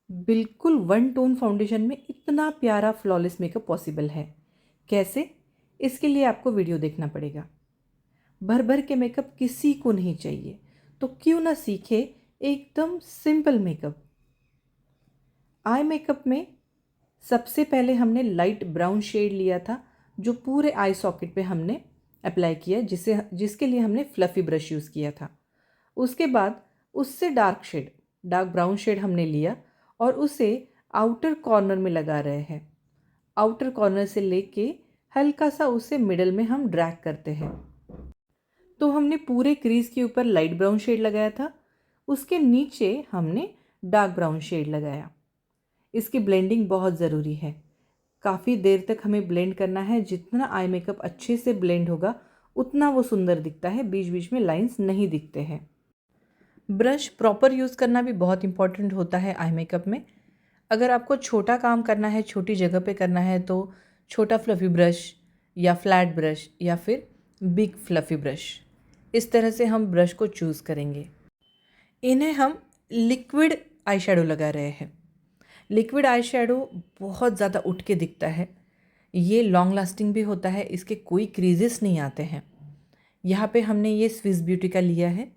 बिल्कुल one tone foundation में इतना प्यारा फ्लॉलेस मेकअप पॉसिबल है। कैसे? इसके लिए आपको वीडियो देखना पड़ेगा। भर भर के मेकअप किसी को नहीं चाहिए, तो क्यों ना सीखे एकदम सिंपल मेकअप। आई मेकअप में सबसे पहले हमने लाइट ब्राउन शेड लिया था, जो पूरे आई सॉकेट पे हमने अप्लाई किया, जिसके लिए हमने फ्लफ़ी ब्रश यूज़ किया था। उसके बाद उससे डार्क ब्राउन शेड हमने लिया और उसे आउटर कॉर्नर में लगा रहे हैं। आउटर कॉर्नर से लेके हल्का सा उसे मिडल में हम ड्रैग करते हैं। तो हमने पूरे क्रीज के ऊपर लाइट ब्राउन शेड लगाया था, उसके नीचे हमने डार्क ब्राउन शेड लगाया। इसकी ब्लेंडिंग बहुत ज़रूरी है। काफ़ी देर तक हमें ब्लेंड करना है। जितना आई मेकअप अच्छे से ब्लेंड होगा उतना वो सुंदर दिखता है, बीच बीच में लाइंस नहीं दिखते हैं। ब्रश प्रॉपर यूज़ करना भी बहुत इम्पॉर्टेंट होता है आई मेकअप में। अगर आपको छोटा काम करना है, छोटी जगह पे करना है, तो छोटा फ्लफ़ी ब्रश या फ्लैट ब्रश या फिर बिग फ्लफ़ी ब्रश, इस तरह से हम ब्रश को चूज़ करेंगे। इन्हें हम लिक्विड आई शेडो लगा रहे हैं। लिक्विड आई शेडो बहुत ज़्यादा उठ के दिखता है। ये लॉन्ग लास्टिंग भी होता है, इसके कोई क्रीजेस नहीं आते हैं। यहाँ पे हमने ये स्विस ब्यूटी का लिया है,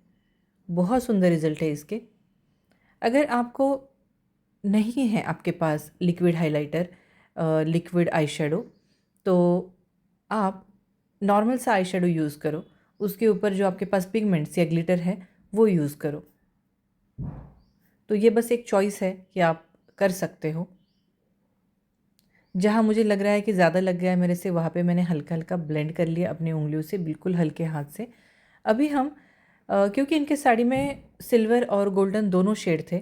बहुत सुंदर रिजल्ट है इसके। अगर आपको नहीं है आपके पास liquid highlighter, liquid eye shadow, तो आप नॉर्मल सा आई शेडो यूज़ करो। उसके ऊपर जो आपके पास पिगमेंट्स या ग्लिटर है वो यूज़ करो। तो ये बस एक चॉइस है कि आप कर सकते हो। जहाँ मुझे लग रहा है कि ज़्यादा लग गया है मेरे से, वहाँ पे मैंने हल्का हल्का ब्लेंड कर लिया अपनी उंगलियों से, बिल्कुल हल्के हाथ से। अभी हम क्योंकि इनके साड़ी में सिल्वर और गोल्डन दोनों शेड थे,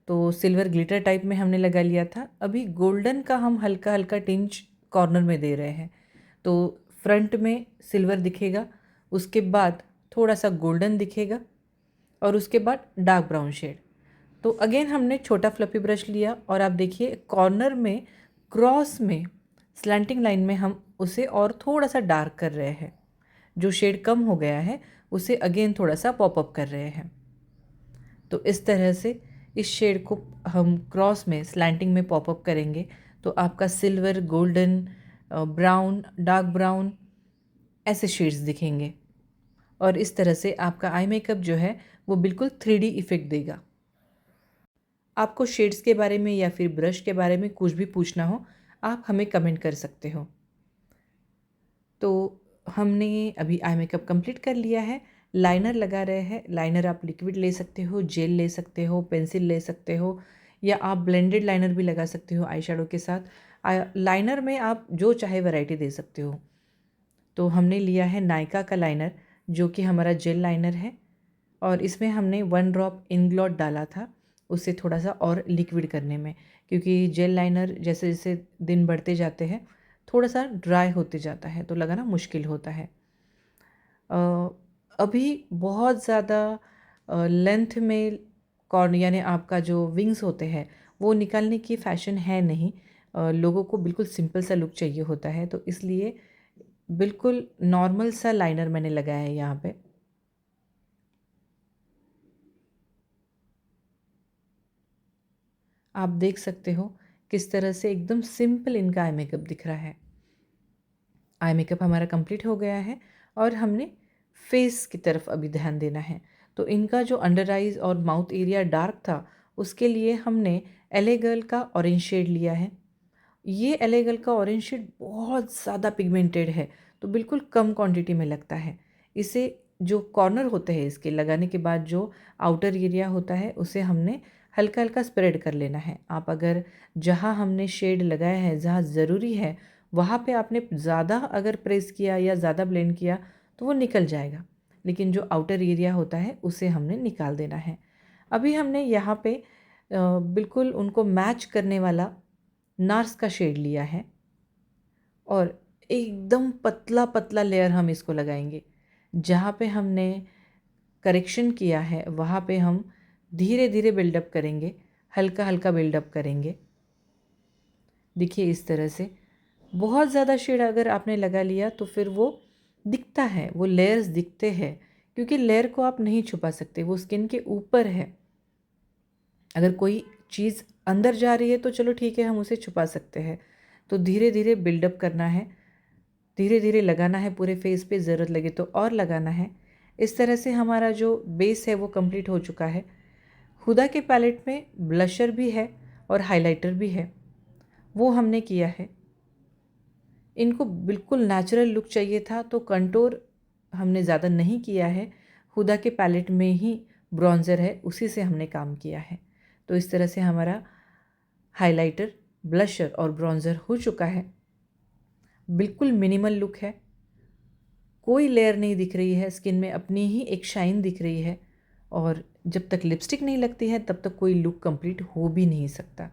तो सिल्वर ग्लिटर टाइप में हमने लगा लिया था। अभी गोल्डन का हम हल्का हल्का टिंच कॉर्नर में दे रहे हैं, तो फ्रंट में सिल्वर दिखेगा, उसके बाद थोड़ा सा गोल्डन दिखेगा और उसके बाद डार्क ब्राउन शेड। तो अगेन हमने छोटा फ्लफी ब्रश लिया और आप देखिए कॉर्नर में क्रॉस में स्लैंटिंग लाइन में हम उसे और थोड़ा सा डार्क कर रहे हैं। जो शेड कम हो गया है उसे अगेन थोड़ा सा पॉपअप कर रहे हैं। तो इस तरह से इस शेड को हम क्रॉस में स्लैंटिंग में पॉपअप करेंगे तो आपका silver, golden, brown, dark brown ऐसे शेड्स दिखेंगे और इस तरह से आपका आई मेकअप जो है वो बिल्कुल 3D इफ़ेक्ट देगा। आपको शेड्स के बारे में या फिर ब्रश के बारे में कुछ भी पूछना हो, आप हमें कमेंट कर सकते हो। तो हमने अभी आई मेकअप कंप्लीट कर लिया है। लाइनर लगा रहे हैं। लाइनर आप लिक्विड ले सकते हो, जेल ले सकते हो, पेंसिल ले सकते हो, या आप ब्लेंडेड लाइनर भी लगा सकते हो आई शेडो के साथ। लाइनर में आप जो चाहे वैरायटी दे सकते हो। तो हमने लिया है नायका का लाइनर, जो कि हमारा जेल लाइनर है, और इसमें हमने 1 ड्रॉप इंग्लॉट डाला था उसे थोड़ा सा और लिक्विड करने में, क्योंकि जेल लाइनर जैसे जैसे दिन बढ़ते जाते हैं थोड़ा सा ड्राई होते जाता है, तो लगाना मुश्किल होता है। अभी बहुत ज़्यादा लेंथ में कॉर्न यानी आपका जो विंग्स होते हैं वो निकालने की फ़ैशन है नहीं। लोगों को बिल्कुल सिंपल सा लुक चाहिए होता है, तो इसलिए बिल्कुल नॉर्मल सा लाइनर मैंने लगाया है यहाँ पे। आप देख सकते हो किस तरह से एकदम सिंपल इनका आई मेकअप दिख रहा है। आई मेकअप हमारा कंप्लीट हो गया है और हमने फेस की तरफ अभी ध्यान देना है। तो इनका जो अंडर आइज़ और माउथ एरिया डार्क था उसके लिए हमने एले गर्ल का ऑरेंज शेड लिया है। ये एले गर्ल का ऑरेंज शेड बहुत ज़्यादा पिगमेंटेड है, तो बिल्कुल कम क्वांटिटी में लगता है। इसे जो कॉर्नर होते हैं इसके लगाने के बाद जो आउटर एरिया होता है उसे हमने हल्का हल्का स्प्रेड कर लेना है। आप अगर जहाँ हमने शेड लगाया है, जहाँ ज़रूरी है, वहाँ पे आपने ज़्यादा अगर प्रेस किया या ज़्यादा ब्लेंड किया तो वो निकल जाएगा, लेकिन जो आउटर एरिया होता है उसे हमने निकाल देना है। अभी हमने यहाँ पे बिल्कुल उनको मैच करने वाला नार्स का शेड लिया है और एकदम पतला पतला लेयर हम इसको लगाएंगे। जहाँ पे हमने करेक्शन किया है वहाँ पे हम धीरे धीरे बिल्डअप करेंगे, हल्का हल्का बिल्डअप करेंगे। देखिए इस तरह से बहुत ज़्यादा शेड अगर आपने लगा लिया तो फिर वो दिखता है, वो लेयर्स दिखते हैं, क्योंकि लेयर को आप नहीं छुपा सकते, वो स्किन के ऊपर है। अगर कोई चीज़ अंदर जा रही है तो चलो ठीक है, हम उसे छुपा सकते हैं। तो धीरे धीरे बिल्डअप करना है, धीरे धीरे लगाना है पूरे फेस पे, ज़रूरत लगे तो और लगाना है। इस तरह से हमारा जो बेस है वो कंप्लीट हो चुका है। हुदा के पैलेट में ब्लशर भी है और हाइलाइटर भी है, वो हमने किया है। इनको बिल्कुल नेचुरल लुक चाहिए था तो कंटूर हमने ज़्यादा नहीं किया है। हुदा के पैलेट में ही ब्रॉन्ज़र है, उसी से हमने काम किया है। तो इस तरह से हमारा हाइलाइटर, ब्लशर और ब्रॉन्ज़र हो चुका है। बिल्कुल मिनिमल लुक है, कोई लेयर नहीं दिख रही है स्किन में, अपनी ही एक शाइन दिख रही है। और जब तक लिपस्टिक नहीं लगती है तब तक कोई लुक कंप्लीट हो भी नहीं सकता।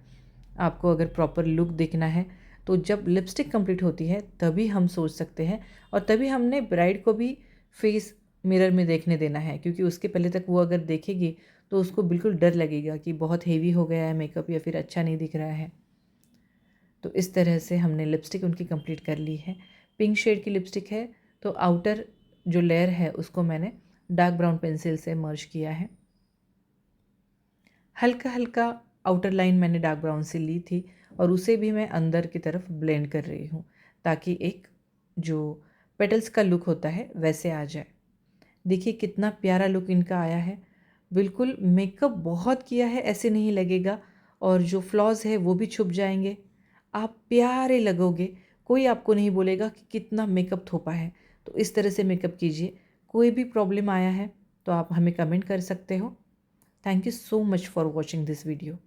आपको अगर प्रॉपर लुक देखना है तो जब लिपस्टिक कंप्लीट होती है तभी हम सोच सकते हैं, और तभी हमने ब्राइड को भी फेस मिरर में देखने देना है, क्योंकि उसके पहले तक वो अगर देखेगी तो उसको बिल्कुल डर लगेगा कि बहुत हेवी हो गया है मेकअप या फिर अच्छा नहीं दिख रहा है। तो इस तरह से हमने लिपस्टिक उनकी कंप्लीट कर ली है। पिंक शेड की लिपस्टिक है तो आउटर जो लेयर है उसको मैंने डार्क ब्राउन पेंसिल से मर्ज किया है। हल्का हल्का आउटर लाइन मैंने डार्क ब्राउन से ली थी और उसे भी मैं अंदर की तरफ ब्लेंड कर रही हूँ, ताकि एक जो पेटल्स का लुक होता है वैसे आ जाए। देखिए कितना प्यारा लुक इनका आया है। बिल्कुल मेकअप बहुत किया है ऐसे नहीं लगेगा, और जो फ्लॉज है वो भी छुप जाएंगे। आप प्यारे लगोगे, कोई आपको नहीं बोलेगा कि कितना मेकअप थोपा है। तो इस तरह से मेकअप कीजिए। कोई भी प्रॉब्लम आया है तो आप हमें कमेंट कर सकते हो। Thank you so much for watching this video.